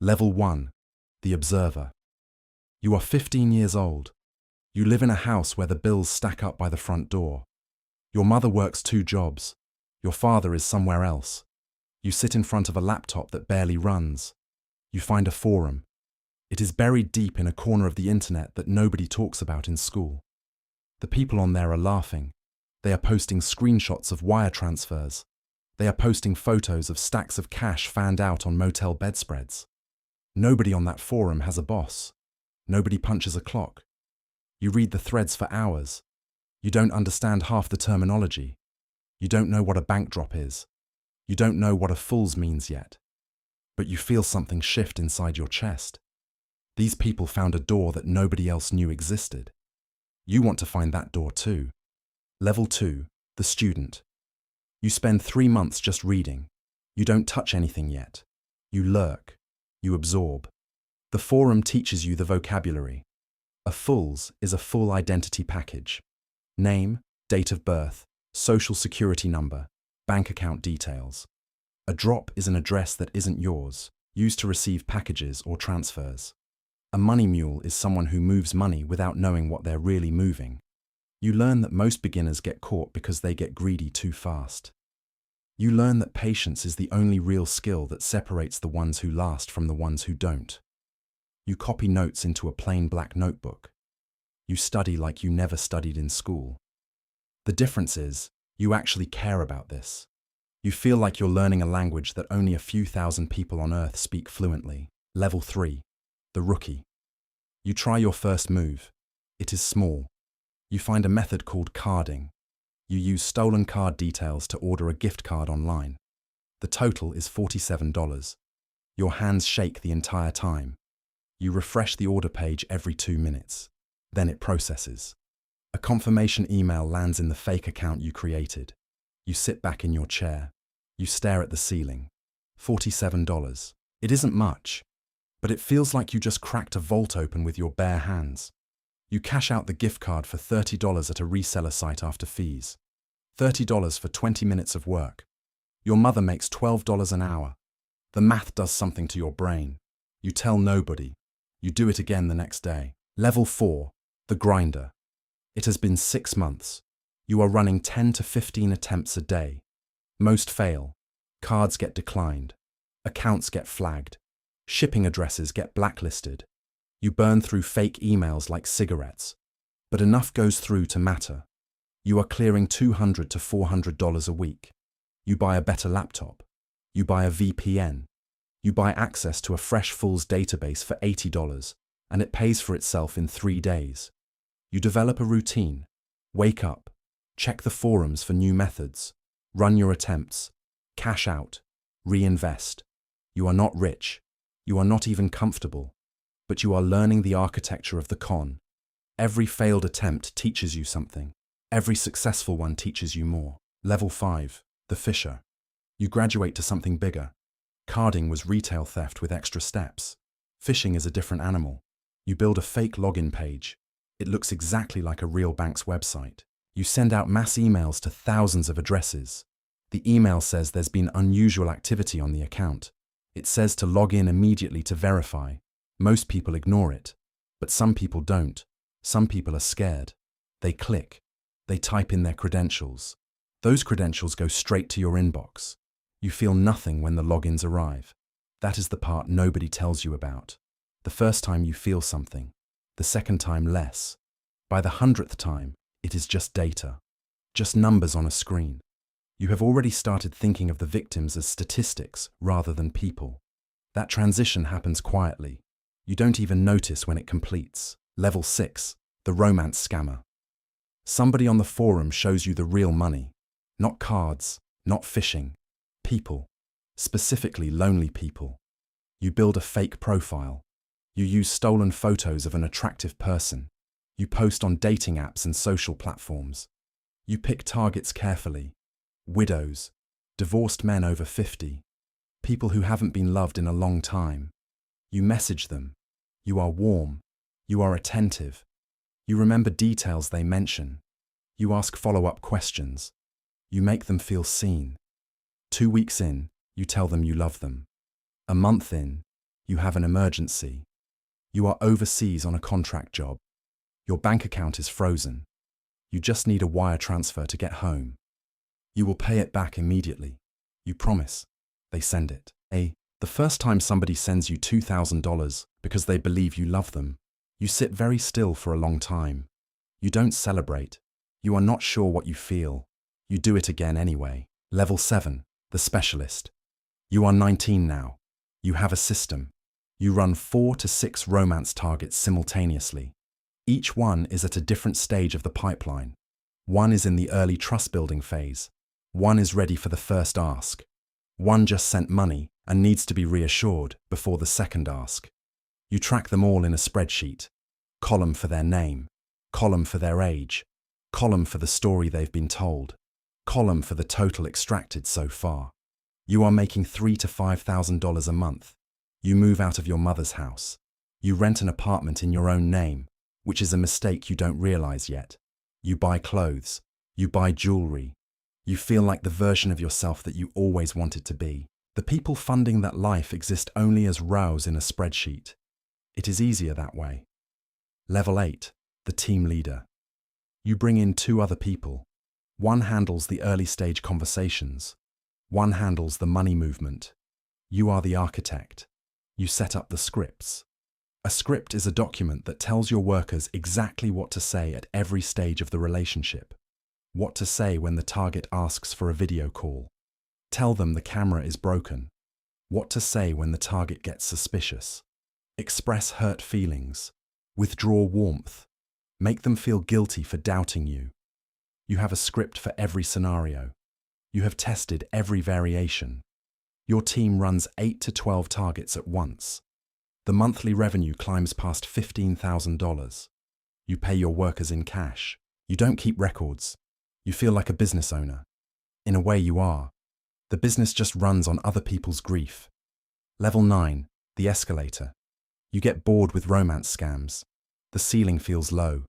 Level 1. The Observer. You are 15 years old. You live in a house where the bills stack up by the front door. Your mother works 2 jobs. Your father is somewhere else. You sit in front of a laptop that barely runs. You find a forum. It is buried deep in a corner of the internet that nobody talks about in school. The people on there are laughing. They are posting screenshots of wire transfers. They are posting photos of stacks of cash fanned out on motel bedspreads. Nobody on that forum has a boss. Nobody punches a clock. You read the threads for hours. You don't understand half the terminology. You don't know what a bank drop is. You don't know what a fulls means yet. But you feel something shift inside your chest. These people found a door that nobody else knew existed. You want to find that door too. Level 2. The Student. You spend 3 months just reading. You don't touch anything yet. You lurk. You absorb. The forum teaches you the vocabulary. A fulls is a full identity package. Name, date of birth, social security number, bank account details. A drop is an address that isn't yours, used to receive packages or transfers. A money mule is someone who moves money without knowing what they're really moving. You learn that most beginners get caught because they get greedy too fast. You learn that patience is the only real skill that separates the ones who last from the ones who don't. You copy notes into a plain black notebook. You study like you never studied in school. The difference is, you actually care about this. You feel like you're learning a language that only a few thousand people on Earth speak fluently. Level 3. The Rookie. You try your first move. It is small. You find a method called carding. You use stolen card details to order a gift card online. The total is $47. Your hands shake the entire time. You refresh the order page every 2 minutes. Then it processes. A confirmation email lands in the fake account you created. You sit back in your chair. You stare at the ceiling. $47. It isn't much, but it feels like you just cracked a vault open with your bare hands. You cash out the gift card for $30 at a reseller site after fees. $30 for 20 minutes of work. Your mother makes $12 an hour. The math does something to your brain. You tell nobody. You do it again the next day. Level 4. The Grinder. It has been 6 months. You are running 10 to 15 attempts a day. Most fail. Cards get declined. Accounts get flagged. Shipping addresses get blacklisted. You burn through fake emails like cigarettes. But enough goes through to matter. You are clearing $200 to $400 a week. You buy a better laptop. You buy a VPN. You buy access to a fresh fulls database for $80, and it pays for itself in 3 days. You develop a routine. Wake up. Check the forums for new methods. Run your attempts. Cash out. Reinvest. You are not rich. You are not even comfortable. But you are learning the architecture of the con. Every failed attempt teaches you something. Every successful one teaches you more. Level 5. The Fisher. You graduate to something bigger. Carding was retail theft with extra steps. Phishing is a different animal. You build a fake login page. It looks exactly like a real bank's website. You send out mass emails to thousands of addresses. The email says there's been unusual activity on the account. It says to log in immediately to verify. Most people ignore it, but some people don't. Some people are scared. They click. They type in their credentials. Those credentials go straight to your inbox. You feel nothing when the logins arrive. That is the part nobody tells you about. The first time you feel something. The second time less. By the 100th time, it is just data. Just numbers on a screen. You have already started thinking of the victims as statistics rather than people. That transition happens quietly. You don't even notice when it completes. Level 6. The Romance Scammer. Somebody on the forum shows you the real money. Not cards, not phishing. People. Specifically lonely people. You build a fake profile. You use stolen photos of an attractive person. You post on dating apps and social platforms. You pick targets carefully. Widows. Divorced men over 50. People who haven't been loved in a long time. You message them. You are warm. You are attentive. You remember details they mention. You ask follow-up questions. You make them feel seen. 2 weeks in, you tell them you love them. A month in, You have an emergency. You are overseas on a contract job. Your bank account is frozen. You just need a wire transfer to get home. You will pay it back immediately. You promise. They send it. The first time somebody sends you $2,000 because they believe you love them, you sit very still for a long time. You don't celebrate. You are not sure what you feel. You do it again anyway. Level 7, the specialist. You are 19 now. You have a system. You run 4 to 6 romance targets simultaneously. Each one is at a different stage of the pipeline. One is in the early trust-building phase. One is ready for the first ask. One just sent money and needs to be reassured before the second ask. You track them all in a spreadsheet. Column for their name, column for their age, column for the story they've been told, column for the total extracted so far. You are making $3,000 to $5,000 a month. You move out of your mother's house. You rent an apartment in your own name, which is a mistake you don't realize yet. You buy clothes. You buy jewelry. You feel like the version of yourself that you always wanted to be. The people funding that life exist only as rows in a spreadsheet. It is easier that way. Level 8, the team leader. You bring in 2 other people. One handles the early stage conversations. One handles the money movement. You are the architect. You set up the scripts. A script is a document that tells your workers exactly what to say at every stage of the relationship. What to say when the target asks for a video call. Tell them the camera is broken. What to say when the target gets suspicious. Express hurt feelings. Withdraw warmth. Make them feel guilty for doubting you. You have a script for every scenario. You have tested every variation. Your team runs 8 to 12 targets at once. The monthly revenue climbs past $15,000. You pay your workers in cash. You don't keep records. You feel like a business owner. In a way you are. The business just runs on other people's grief. Level 9, the escalator. You get bored with romance scams. The ceiling feels low.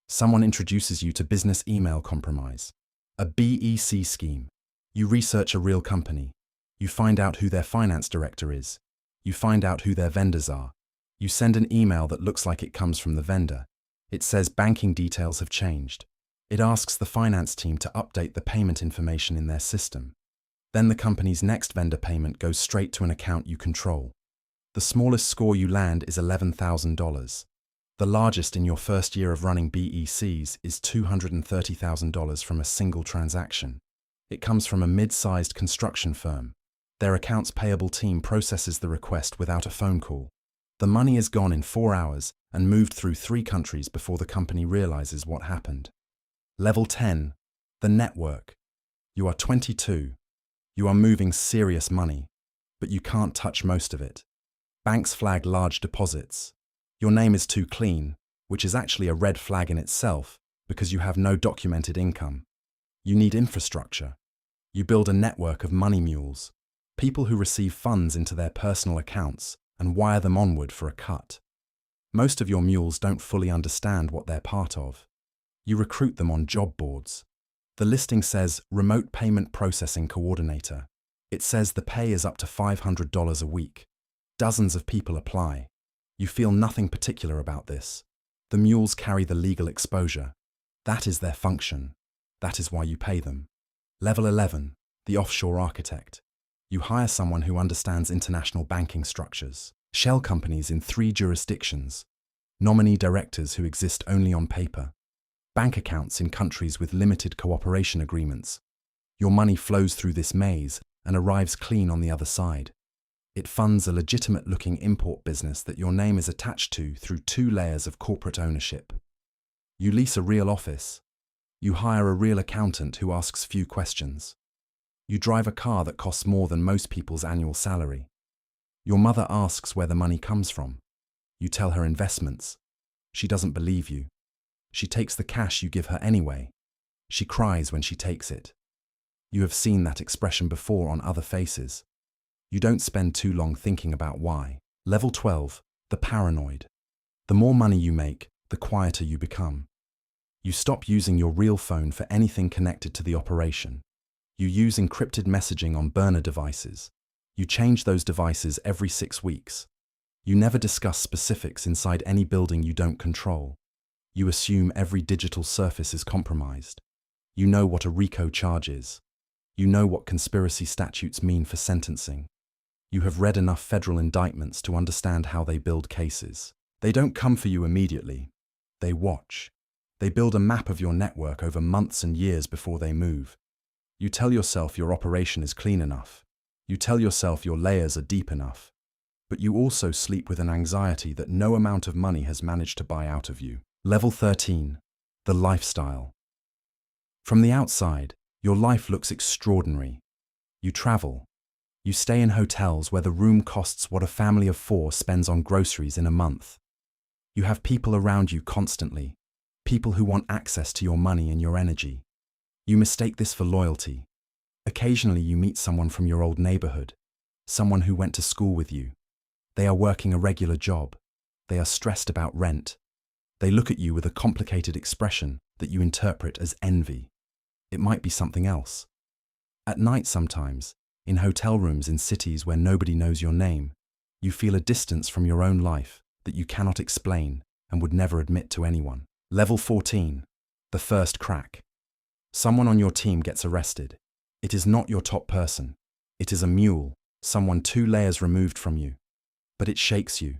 Someone introduces you to business email compromise. A BEC scheme. You research a real company. You find out who their finance director is. You find out who their vendors are. You send an email that looks like it comes from the vendor. It says banking details have changed. It asks the finance team to update the payment information in their system. Then the company's next vendor payment goes straight to an account you control. The smallest score you land is $11,000. The largest in your first year of running BECs is $230,000 from a single transaction. It comes from a mid-sized construction firm. Their accounts payable team processes the request without a phone call. The money is gone in 4 hours and moved through 3 countries before the company realizes what happened. Level 10, the network. You are 22. You are moving serious money, but you can't touch most of it. Banks flag large deposits. Your name is too clean, which is actually a red flag in itself because you have no documented income. You need infrastructure. You build a network of money mules, people who receive funds into their personal accounts and wire them onward for a cut. Most of your mules don't fully understand what they're part of. You recruit them on job boards. The listing says Remote Payment Processing Coordinator. It says the pay is up to $500 a week. Dozens of people apply. You feel nothing particular about this. The mules carry the legal exposure. That is their function. That is why you pay them. Level 11, the offshore architect. You hire someone who understands international banking structures, shell companies in 3 jurisdictions, nominee directors who exist only on paper, bank accounts in countries with limited cooperation agreements. Your money flows through this maze and arrives clean on the other side. It funds a legitimate-looking import business that your name is attached to through 2 layers of corporate ownership. You lease a real office. You hire a real accountant who asks few questions. You drive a car that costs more than most people's annual salary. Your mother asks where the money comes from. You tell her investments. She doesn't believe you. She takes the cash you give her anyway. She cries when she takes it. You have seen that expression before on other faces. You don't spend too long thinking about why. Level 12, the paranoid. The more money you make, the quieter you become. You stop using your real phone for anything connected to the operation. You use encrypted messaging on burner devices. You change those devices every 6 weeks. You never discuss specifics inside any building you don't control. You assume every digital surface is compromised. You know what a RICO charge is. You know what conspiracy statutes mean for sentencing. You have read enough federal indictments to understand how they build cases. They don't come for you immediately. They watch. They build a map of your network over months and years before they move. You tell yourself your operation is clean enough. You tell yourself your layers are deep enough. But you also sleep with an anxiety that no amount of money has managed to buy out of you. Level 13. The lifestyle. From the outside, your life looks extraordinary. You travel. You stay in hotels where the room costs what a family of 4 spends on groceries in a month. You have people around you constantly, people who want access to your money and your energy. You mistake this for loyalty. Occasionally you meet someone from your old neighborhood, someone who went to school with you. They are working a regular job. They are stressed about rent. They look at you with a complicated expression that you interpret as envy. It might be something else. At night sometimes, in hotel rooms in cities where nobody knows your name, you feel a distance from your own life that you cannot explain and would never admit to anyone. Level 14. The first crack. Someone on your team gets arrested. It is not your top person. It is a mule, someone 2 layers removed from you. But it shakes you.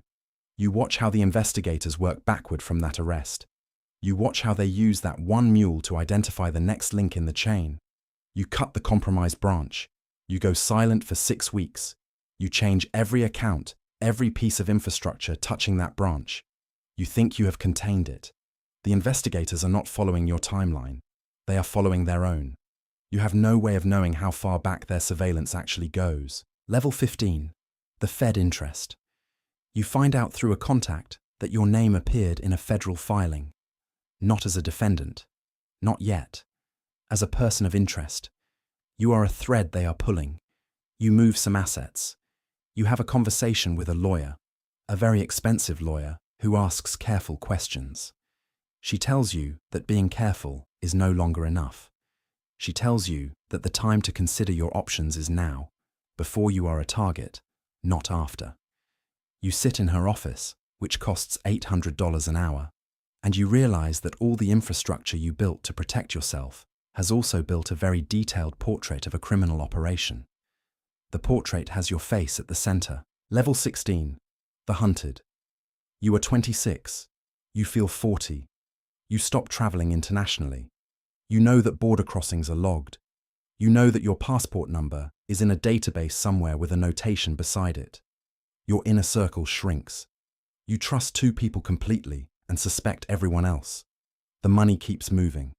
You watch how the investigators work backward from that arrest. You watch how they use that one mule to identify the next link in the chain. You cut the compromised branch. You go silent for 6 weeks. You change every account, every piece of infrastructure touching that branch. You think you have contained it. The investigators are not following your timeline. They are following their own. You have no way of knowing how far back their surveillance actually goes. Level 15. The Fed interest. You find out through a contact that your name appeared in a federal filing. Not as a defendant. Not yet. As a person of interest. You are a thread they are pulling. You move some assets. You have a conversation with a lawyer, a very expensive lawyer who asks careful questions. She tells you that being careful is no longer enough. She tells you that the time to consider your options is now, before you are a target, not after. You sit in her office, which costs $800 an hour, and you realize that all the infrastructure you built to protect yourself has also built a very detailed portrait of a criminal operation. The portrait has your face at the center. Level 16. The hunted. You are 26. You feel 40. You stop traveling internationally. You know that border crossings are logged. You know that your passport number is in a database somewhere with a notation beside it. Your inner circle shrinks. You trust 2 people completely and suspect everyone else. The money keeps moving.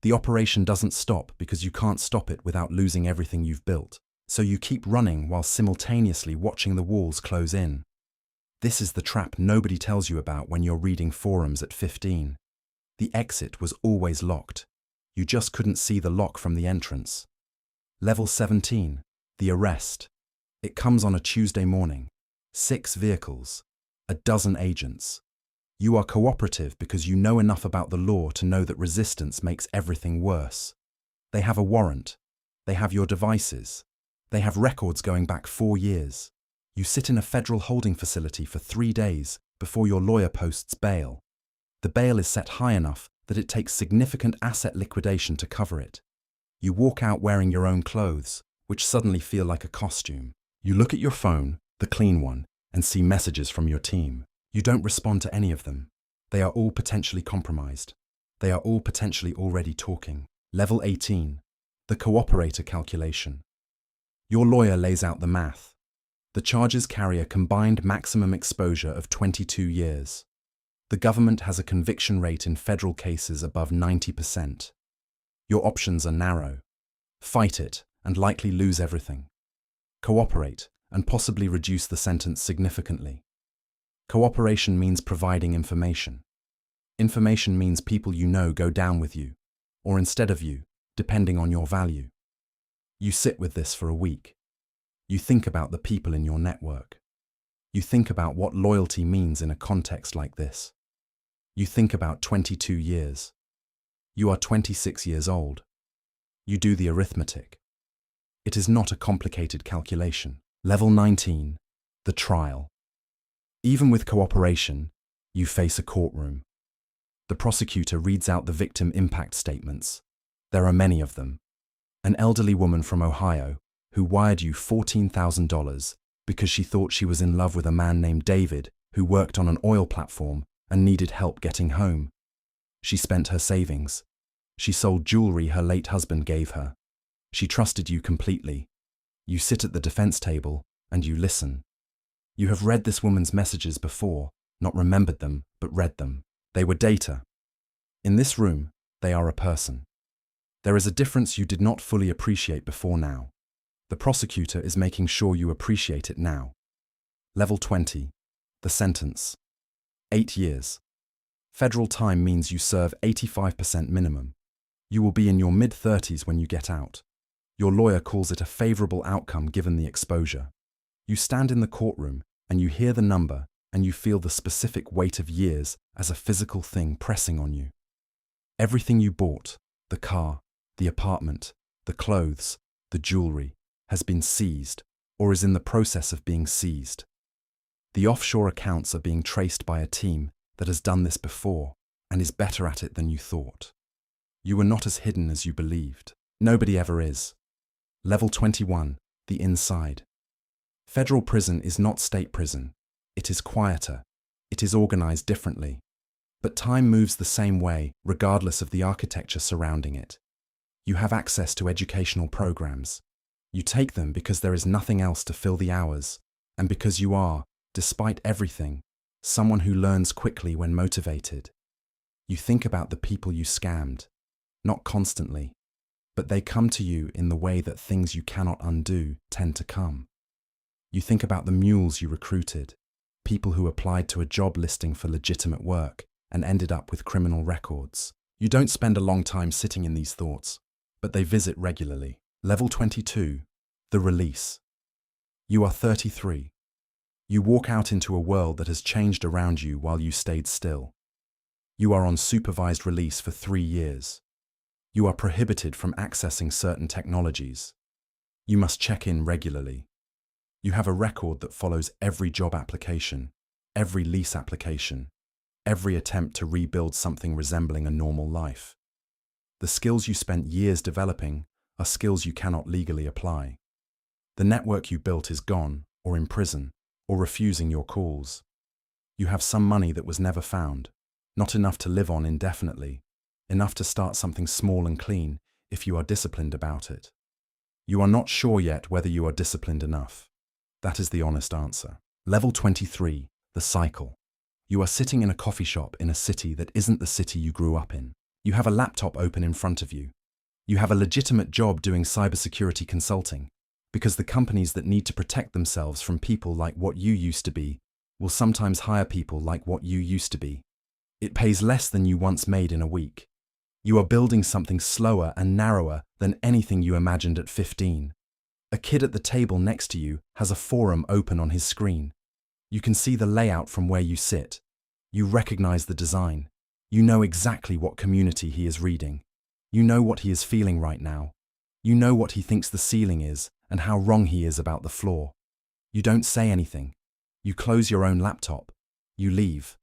The operation doesn't stop because you can't stop it without losing everything you've built. So you keep running while simultaneously watching the walls close in. This is the trap nobody tells you about when you're reading forums at 15. The exit was always locked. You just couldn't see the lock from the entrance. Level 17. The arrest. It comes on a Tuesday morning. 6 vehicles. A dozen agents. You are cooperative because you know enough about the law to know that resistance makes everything worse. They have a warrant. They have your devices. They have records going back 4 years. You sit in a federal holding facility for 3 days before your lawyer posts bail. The bail is set high enough that it takes significant asset liquidation to cover it. You walk out wearing your own clothes, which suddenly feel like a costume. You look at your phone, the clean one, and see messages from your team. You don't respond to any of them. They are all potentially compromised. They are all potentially already talking. Level 18. The cooperator calculation. Your lawyer lays out the math. The charges carry a combined maximum exposure of 22 years. The government has a conviction rate in federal cases above 90%. Your options are narrow. Fight it and likely lose everything. Cooperate and possibly reduce the sentence significantly. Cooperation means providing information. Information means people you know go down with you, or instead of you, depending on your value. You sit with this for a week. You think about the people in your network. You think about what loyalty means in a context like this. You think about 22 years. You are 26 years old. You do the arithmetic. It is not a complicated calculation. Level 19. The trial. Even with cooperation, you face a courtroom. The prosecutor reads out the victim impact statements. There are many of them. An elderly woman from Ohio who wired you $14,000 because she thought she was in love with a man named David who worked on an oil platform and needed help getting home. She spent her savings. She sold jewelry her late husband gave her. She trusted you completely. You sit at the defense table and you listen. You have read this woman's messages before, not remembered them, but read them. They were data. In this room, they are a person. There is a difference you did not fully appreciate before now. The prosecutor is making sure you appreciate it now. Level 20. The sentence. 8 years. Federal time means you serve 85% minimum. You will be in your mid-30s when you get out. Your lawyer calls it a favorable outcome given the exposure. You stand in the courtroom and you hear the number and you feel the specific weight of years as a physical thing pressing on you. Everything you bought, the car, the apartment, the clothes, the jewelry, has been seized or is in the process of being seized. The offshore accounts are being traced by a team that has done this before and is better at it than you thought. You were not as hidden as you believed. Nobody ever is. Level 21, the inside. Federal prison is not state prison. It is quieter. It is organized differently. But time moves the same way, regardless of the architecture surrounding it. You have access to educational programs. You take them because there is nothing else to fill the hours, and because you are, despite everything, someone who learns quickly when motivated. You think about the people you scammed, not constantly, but they come to you in the way that things you cannot undo tend to come. You think about the mules you recruited, people who applied to a job listing for legitimate work and ended up with criminal records. You don't spend a long time sitting in these thoughts, but they visit regularly. Level 22, the release. You are 33. You walk out into a world that has changed around you while you stayed still. You are on supervised release for 3 years. You are prohibited from accessing certain technologies. You must check in regularly. You have a record that follows every job application, every lease application, every attempt to rebuild something resembling a normal life. The skills you spent years developing are skills you cannot legally apply. The network you built is gone, or in prison, or refusing your calls. You have some money that was never found, not enough to live on indefinitely, enough to start something small and clean if you are disciplined about it. You are not sure yet whether you are disciplined enough. That is the honest answer. Level 23, the cycle. You are sitting in a coffee shop in a city that isn't the city you grew up in. You have a laptop open in front of you. You have a legitimate job doing cybersecurity consulting, because the companies that need to protect themselves from people like what you used to be will sometimes hire people like what you used to be. It pays less than you once made in a week. You are building something slower and narrower than anything you imagined at 15. A kid at the table next to you has a forum open on his screen. You can see the layout from where you sit. You recognize the design. You know exactly what community he is reading. You know what he is feeling right now. You know what he thinks the ceiling is and how wrong he is about the floor. You don't say anything. You close your own laptop. You leave.